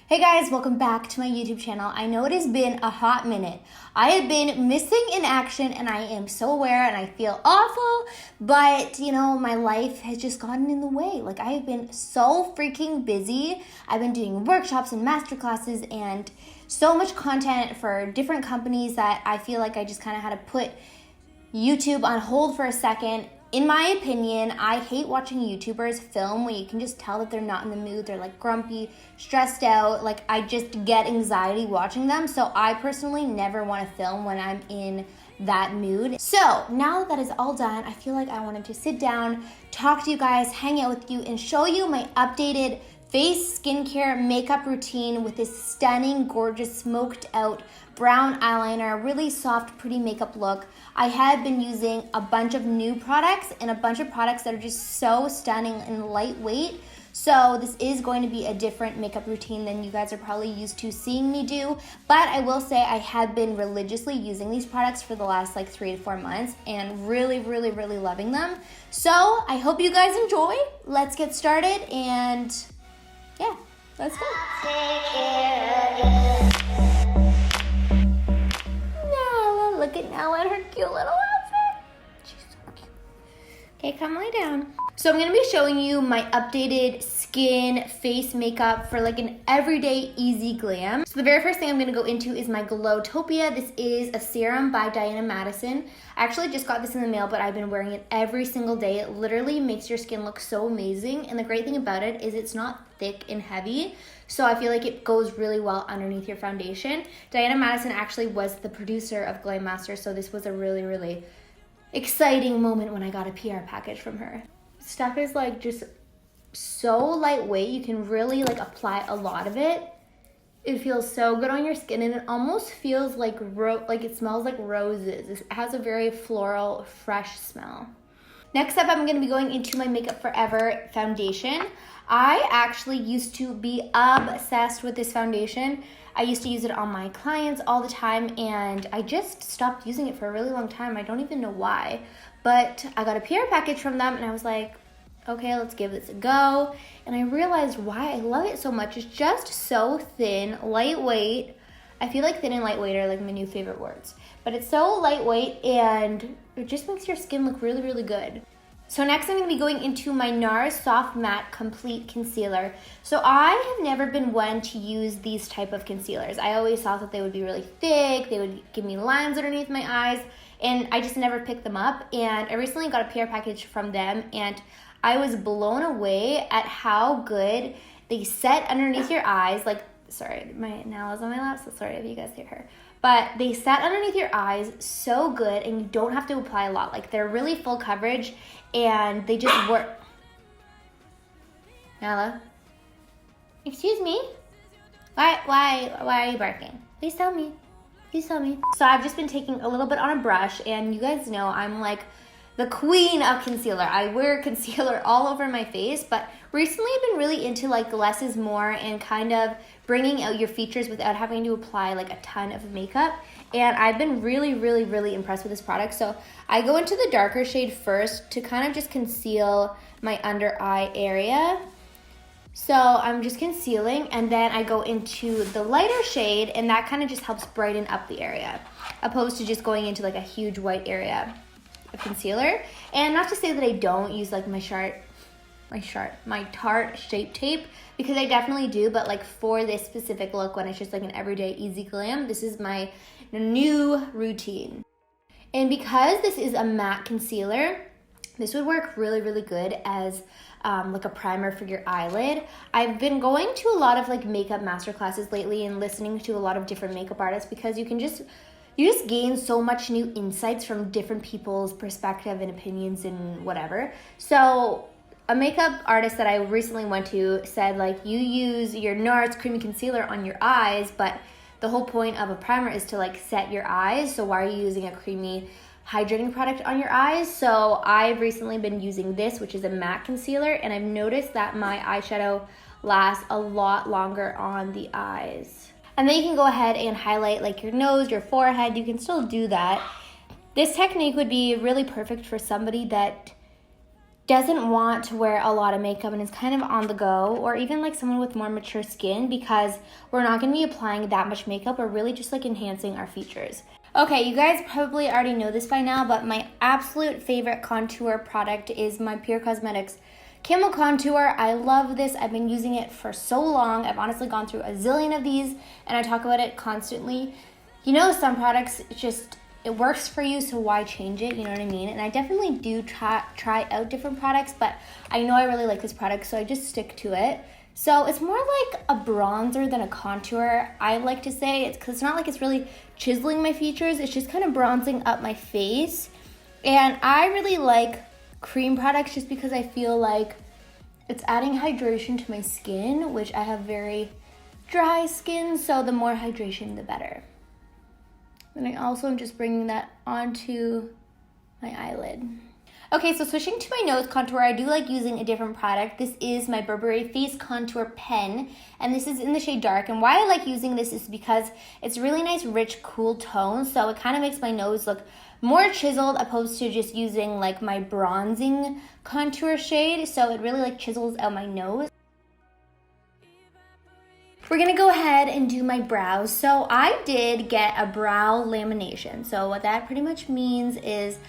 Hey guys, welcome back to my YouTube channel. I know it has been a hot minute. I have been missing in action and I am so aware and I feel awful, but you know, my life has just gotten in the way. Like I have been so freaking busy. I've been doing workshops and masterclasses and so much content for different companies that I feel like I just kind of had to put YouTube on hold for a second. In my opinion, I hate watching YouTubers film when you can just tell that they're not in the mood. They're like grumpy, stressed out. Like I just get anxiety watching them. So I personally never want to film when I'm in that mood. So now that is all done, I feel like I wanted to sit down, talk to you guys, hang out with you, and show you my updated face, skincare, makeup routine with this stunning, gorgeous, smoked out brown eyeliner, really soft, pretty makeup look. I have been using a bunch of new products and a bunch of products that are just so stunning and lightweight. So this is going to be a different makeup routine than you guys are probably used to seeing me do. But I will say I have been religiously using these products for the last like 3 to 4 months and really loving them. So I hope you guys enjoy. Let's get started and yeah, let's go. Nala, look at Nala and her cute little outfit. She's so cute. Okay, come lay down. So I'm gonna be showing you my updated skin, face makeup for like an everyday easy glam. So the very first thing I'm gonna go into is my Glow Topia. This is a serum by Madison. I actually just got this in the mail, but I've been wearing it every single day. It literally makes your skin look so amazing. And the great thing about it is it's not thick and heavy. So I feel like it goes really well underneath your foundation. Madison actually was the producer of Glam Master. So this was a really exciting moment when I got a PR package from her. Stuff is like just so lightweight. You can really like apply a lot of it. It feels so good on your skin and it almost feels like it smells like roses. It has a very floral, fresh smell. Next up, I'm going to be going into my Makeup Forever foundation. I actually used to be obsessed with this foundation. I used to use it on my clients all the time and I just stopped using it for a really long time. I don't even know why, but I got a PR package from them and I was like, okay, let's give this a go. And I realized why I love it so much. It's just so thin, lightweight. I feel like thin and lightweight are like my new favorite words, but it's so lightweight and it just makes your skin look really good. So next I'm going to be going into my Nars Soft Matte Complete Concealer. So I have never been one to use these type of concealers. I always thought that they would be really thick, they would give me lines underneath my eyes, and I just never picked them up. And I recently got a PR package from them, and I was blown away at how good they set underneath your eyes. Like, sorry, my Nala's on my lap, so sorry if you guys hear her. But they set underneath your eyes so good, and you don't have to apply a lot. Like, they're really full coverage, and they just work. Nala? Excuse me? Why are you barking? Please tell me. Please tell me. So I've just been taking a little bit on a brush, and you guys know I'm like the queen of concealer. I wear concealer all over my face, but recently I've been really into like less is more and kind of bringing out your features without having to apply like a ton of makeup. And I've been really impressed with this product. So I go into the darker shade first to kind of just conceal my under eye area. So I'm just concealing and then I go into the lighter shade and that kind of just helps brighten up the area, opposed to just going into like a huge white area of concealer. And not to say that I don't use like my Tarte Shape Tape, because I definitely do, but like for this specific look when it's just like an everyday easy glam, this is my new routine. And because this is a matte concealer, this would work really good as like a primer for your eyelid. I've been going to a lot of like makeup masterclasses lately and listening to a lot of different makeup artists because you just gain so much new insights from different people's perspective and opinions and whatever. So a makeup artist that I recently went to said like, you use your Nars creamy concealer on your eyes, but the whole point of a primer is to like set your eyes. So why are you using a creamy hydrating product on your eyes? So I've recently been using this, which is a matte concealer, and I've noticed that my eyeshadow lasts a lot longer on the eyes. And then you can go ahead and highlight like your nose, your forehead. You can still do that. This technique would be really perfect for somebody that doesn't want to wear a lot of makeup and is kind of on the go, or even like someone with more mature skin, because we're not going to be applying that much makeup. We're really just like enhancing our features. Okay, you guys probably already know this by now, but my absolute favorite contour product is my Pure Cosmetics Camo Contour. I love this. I've been using it for so long. I've honestly gone through a zillion of these and I talk about it constantly. You know, some products it works for you, so why change it? You know what I mean? And I definitely do try out different products, but I know I really like this product, so I just stick to it. So it's more like a bronzer than a contour, I like to say. It's because it's not like it's really chiseling my features. It's just kind of bronzing up my face. And I really like cream products just because I feel like it's adding hydration to my skin, which I have very dry skin, so the more hydration, the better. And I also am just bringing that onto my eyelid. Okay, so switching to my nose contour, I do like using a different product. This is my Burberry Face Contour Pen, and this is in the shade Dark. And why I like using this is because it's really nice, rich, cool tone, so it kind of makes my nose look more chiseled opposed to just using like my bronzing contour shade. So it really like chisels out my nose. We're gonna go ahead and do my brows. So I did get a brow lamination. So what that pretty much means is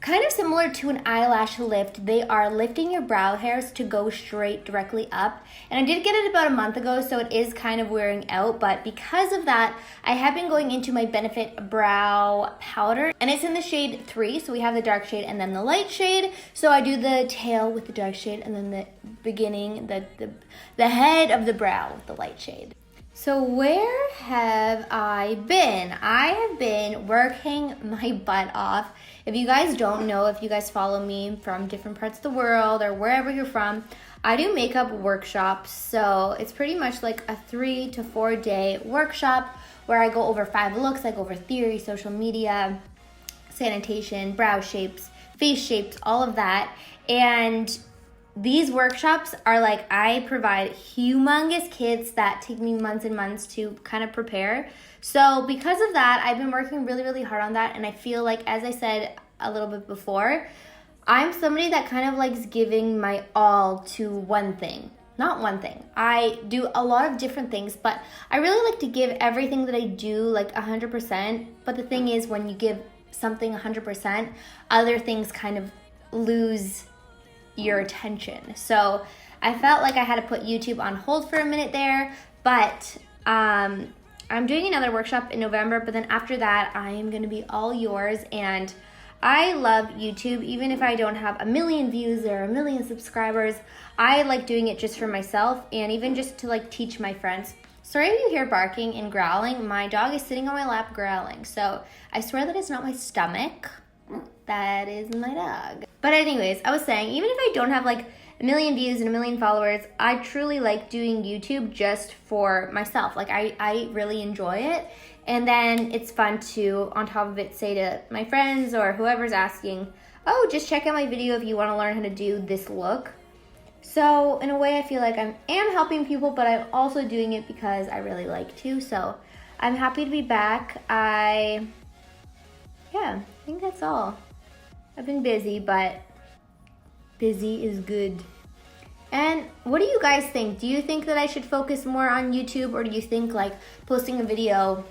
kind of similar to an eyelash lift. They are lifting your brow hairs to go straight directly up. And I did get it about a month ago, so it is kind of wearing out. But because of that, I have been going into my Benefit Brow Powder. And it's in the shade 3. So we have the dark shade and then the light shade. So I do the tail with the dark shade and then the beginning, the head of the brow with the light shade. So where have I been? I have been working my butt off. If you guys don't know, if you guys follow me from different parts of the world or wherever you're from, I do makeup workshops. So it's pretty much like a 3 to 4 day workshop where I go over 5 looks. I go over theory, social media, sanitation, brow shapes, face shapes, all of that. And these workshops are like, I provide humongous kits that take me months and months to kind of prepare. So because of that, I've been working really, really hard on that. And I feel like, as I said a little bit before, I'm somebody that kind of likes giving my all to one thing. Not one thing. I do a lot of different things, but I really like to give everything that I do like 100%. But the thing is, when you give something 100%, other things kind of lose your attention. So I felt like I had to put YouTube on hold for a minute there, but I'm doing another workshop in November, but then after that, I am gonna be all yours. And I love YouTube, even if I don't have a million views or a million subscribers. I like doing it just for myself and even just to like teach my friends. Sorry if you hear barking and growling. My dog is sitting on my lap growling, so I swear that it's not my stomach. That is my dog. But anyways, I was saying, even if I don't have like a million views and a million followers, I truly like doing YouTube just for myself. Like I really enjoy it. And then it's fun to, on top of it, say to my friends or whoever's asking, oh, just check out my video if you want to learn how to do this look. So in a way, I feel like I am helping people, but I'm also doing it because I really like to. So I'm happy to be back. I think that's all. I've been busy, but busy is good. And what do you guys think? Do you think that I should focus more on YouTube, or do you think like posting a video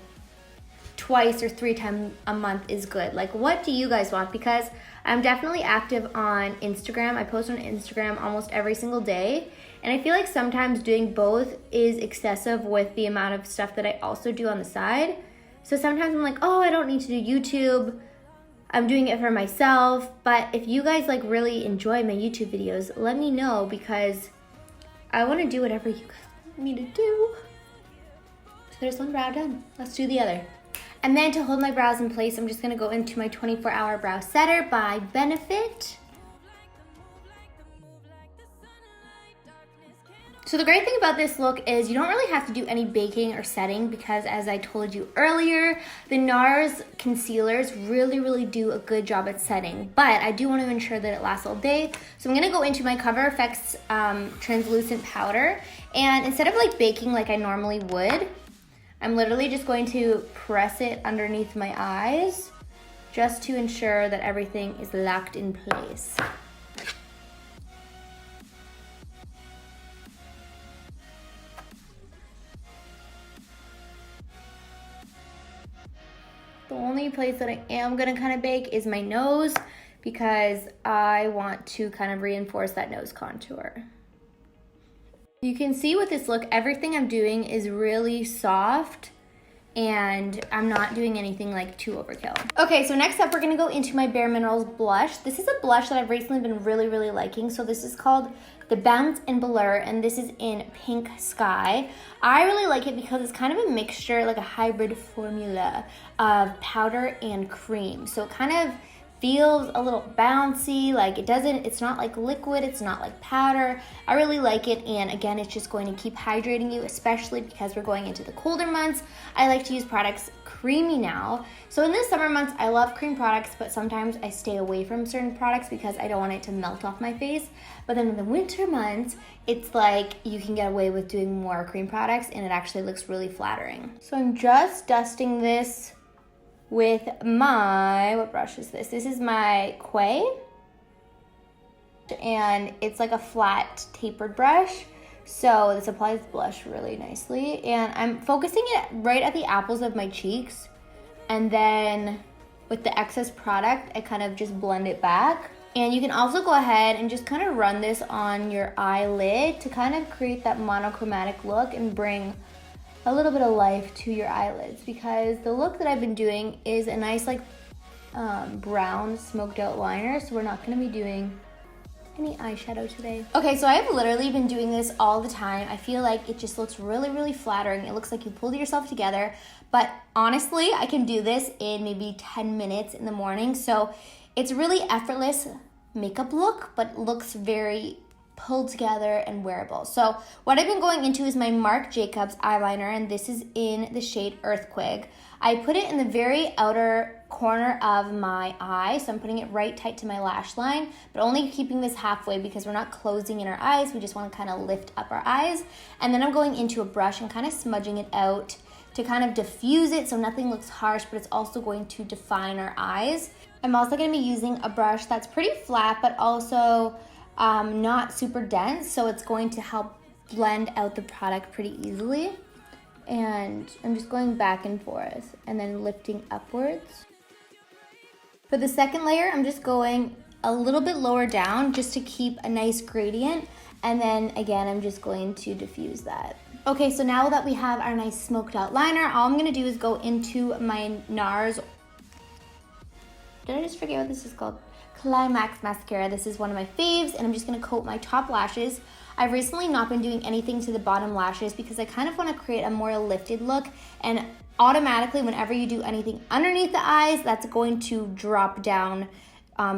twice or 3 times a month is good? Like, what do you guys want? Because I'm definitely active on Instagram. I post on Instagram almost every single day. And I feel like sometimes doing both is excessive with the amount of stuff that I also do on the side. So sometimes I'm like, oh, I don't need to do YouTube. I'm doing it for myself. But if you guys like really enjoy my YouTube videos, let me know, because I want to do whatever you guys want me to do. So there's one brow done. Let's do the other. And then to hold my brows in place, I'm just going to go into my 24-hour brow setter by Benefit. So the great thing about this look is you don't really have to do any baking or setting, because as I told you earlier, the Nars concealers really do a good job at setting. But I do want to ensure that it lasts all day. So I'm going to go into my Cover FX translucent powder. And instead of like baking like I normally would, I'm literally just going to press it underneath my eyes just to ensure that everything is locked in place. only place that I am gonna kind of bake is my nose because I want to kind of reinforce that nose contour. You can see with this look, everything I'm doing is really soft and I'm not doing anything like too overkill. Okay, so next up we're gonna go into my Bare Minerals blush. This is a blush that I've recently been really, really liking. So this is called the Bounce and Blur, and this is in Pink Sky. I really like it because it's kind of a mixture, like a hybrid formula of powder and cream. So it kind of feels a little bouncy, like it's not like liquid, it's not like powder. I really like it, and again, it's just going to keep hydrating you, especially because we're going into the colder months. I like to use products creamy now. So in the summer months, I love cream products, but sometimes I stay away from certain products because I don't want it to melt off my face. But then in the winter months, it's like you can get away with doing more cream products and it actually looks really flattering. So I'm just dusting this with my, what brush is this? This is my Quay, and it's like a flat tapered brush. So this applies blush really nicely, and I'm focusing it right at the apples of my cheeks, and then with the excess product, I kind of just blend it back. And you can also go ahead and just kind of run this on your eyelid to kind of create that monochromatic look and bring a little bit of life to your eyelids, because the look that I've been doing is a nice like brown smoked out liner, so we're not going to be doing any eyeshadow today. Okay, so I've literally been doing this all the time. I feel like it just looks really, really flattering. It looks like you pulled yourself together, but honestly, I can do this in maybe 10 minutes in the morning, so it's really effortless makeup look, but looks very pulled together and wearable. So what I've been going into is my Marc Jacobs eyeliner, and this is in the shade Earthquake. I put it in the very outer corner of my eye, so I'm putting it right tight to my lash line, but only keeping this halfway because we're not closing in our eyes. We just want to kind of lift up our eyes. And then I'm going into a brush and kind of smudging it out to kind of diffuse it so nothing looks harsh, but it's also going to define our eyes. I'm also going to be using a brush that's pretty flat, but also not super dense, so it's going to help blend out the product pretty easily. And I'm just going back and forth and then lifting upwards. For the second layer, I'm just going a little bit lower down just to keep a nice gradient, and then again, I'm just going to diffuse that. Okay, so now that we have our nice smoked out liner, all I'm gonna do is go into my Nars, did I just forget what this is called? Climax mascara. This is one of my faves, and I'm just gonna coat my top lashes. I've recently not been doing anything to the bottom lashes because I kind of want to create a more lifted look, and automatically whenever you do anything underneath the eyes, that's going to drop down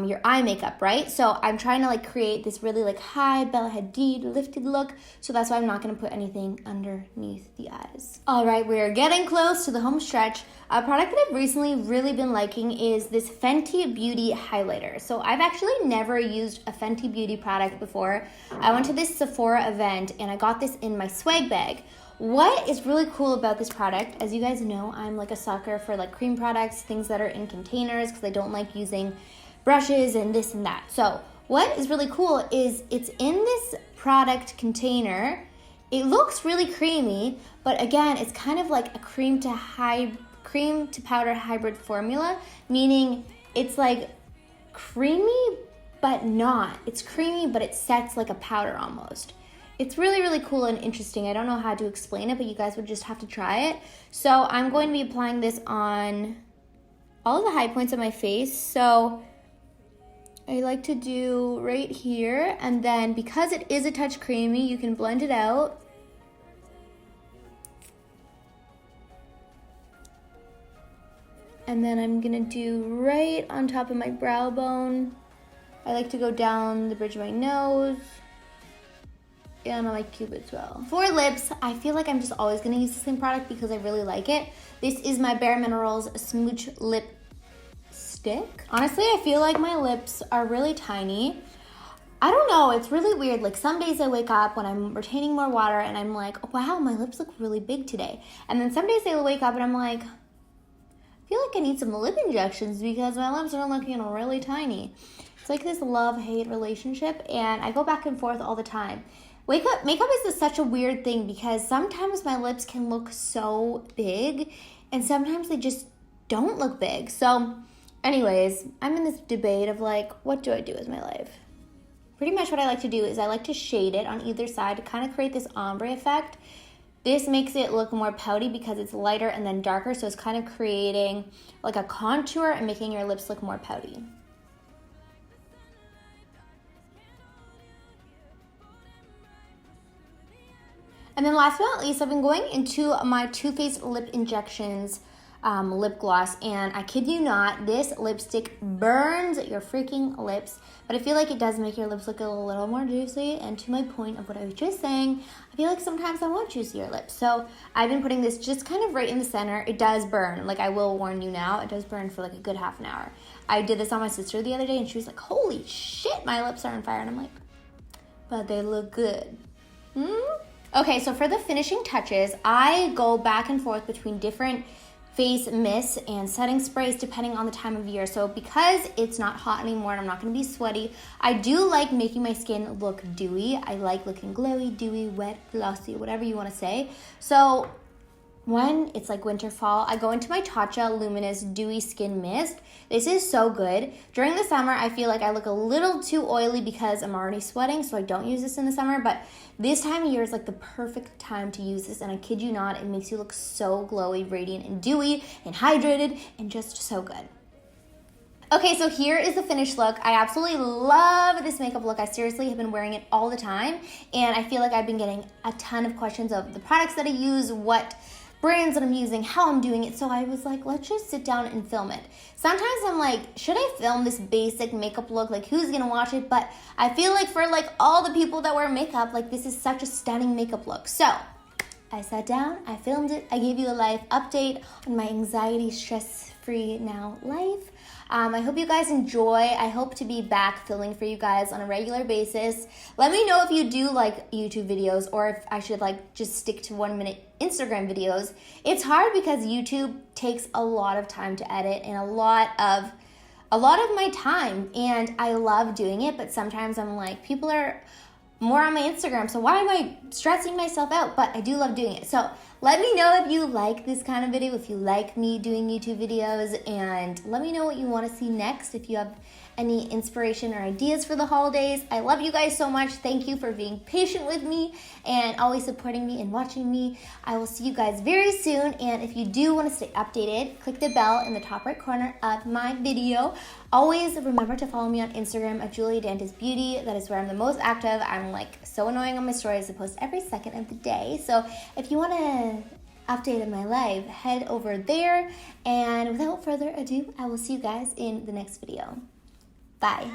your eye makeup, right? So I'm trying to like create this really like high Bella Hadid lifted look, so that's why I'm not gonna put anything underneath the eyes. All right, we're getting close to the home stretch. A product that I've recently really been liking is this Fenty Beauty Highlighter. So I've actually never used a Fenty Beauty product before. I went to this Sephora event and I got this in my swag bag. What is really cool about this product, as you guys know, I'm like a sucker for like cream products, things that are in containers, because I don't like using brushes and this and that. So what is really cool is it's in this product container. It looks really creamy, but again, it's kind of like a cream to powder hybrid formula, meaning it's like creamy but not. It's creamy but it sets like a powder almost. It's really, really cool and interesting. I don't know how to explain it, but you guys would just have to try it. So I'm going to be applying this on all of the high points of my face. So I like to do right here, and then because it is a touch creamy, you can blend it out. And then I'm gonna do right on top of my brow bone. I like to go down the bridge of my nose and on my cupid as well. For lips, I feel like I'm just always gonna use the same product because I really like it. This is my Bare Minerals Smooch Lip Stick. Honestly, I feel like my lips are really tiny. I don't know, it's really weird. Like some days I wake up when I'm retaining more water and I'm like, wow, my lips look really big today. And then some days I wake up and I'm like, I feel like I need some lip injections because my lips are looking really tiny. It's like this love-hate relationship, and I go back and forth all the time. Makeup is such a weird thing because sometimes my lips can look so big and sometimes they just don't look big. So anyways, I'm in this debate of like, what do I do with my life? Pretty much what I like to do is I like to shade it on either side to kind of create this ombre effect. This makes it look more pouty because it's lighter and then darker, so it's kind of creating like a contour and making your lips look more pouty. And then last but not least, I've been going into my Too Faced Lip Injections lip gloss, and I kid you not, this lipstick burns your freaking lips, but I feel like it does make your lips look a little more juicy. And to my point of what I was just saying, I feel like sometimes I want juicier lips, so I've been putting this just kind of right in the center. It does burn, like I will warn you now, it does burn for like a good half an hour. I did this on my sister the other day and she was like, holy shit, my lips are on fire, and I'm like, but they look good. Okay, so for the finishing touches, I go back and forth between different face mists and setting sprays depending on the time of year. So because it's not hot anymore and I'm not going to be sweaty, I do like making my skin look dewy. I like looking glowy, dewy, wet, glossy, whatever you want to say. So when it's like winter, fall, I go into my Tatcha Luminous Dewy Skin Mist. This is so good. During the summer, I feel like I look a little too oily because I'm already sweating, so I don't use this in the summer, but this time of year is like the perfect time to use this, and I kid you not, it makes you look so glowy, radiant, and dewy, and hydrated, and just so good. Okay, so here is the finished look. I absolutely love this makeup look. I seriously have been wearing it all the time, and I feel like I've been getting a ton of questions of the products that I use, what brands that I'm using, how I'm doing it. So I was like, let's just sit down and film it. Sometimes I'm like, should I film this basic makeup look? Like, who's gonna watch it? But I feel like for like all the people that wear makeup, like this is such a stunning makeup look. So I sat down, I filmed it, I gave you a live update on my anxiety, stress-free now life. I hope you guys enjoy. I hope to be back filming for you guys on a regular basis. Let me know if you do like YouTube videos or if I should like just stick to 1-minute Instagram videos. It's hard because YouTube takes a lot of time to edit and a lot of my time, and I love doing it, but sometimes I'm like, people are more on my Instagram, so why am I stressing myself out? But I do love doing it. So let me know if you like this kind of video, if you like me doing YouTube videos, and let me know what you want to see next, if you have any inspiration or ideas for the holidays. I love you guys so much. Thank you for being patient with me and always supporting me and watching me. I will see you guys very soon, and if you do want to stay updated, click the bell in the top right corner of my video. Always remember to follow me on Instagram at juliatiannadxox. That is where I'm the most active. I'm like so annoying on my stories. I post every second of the day. So if you want to update of my life, head over there. And without further ado, I will see you guys in the next video. Bye.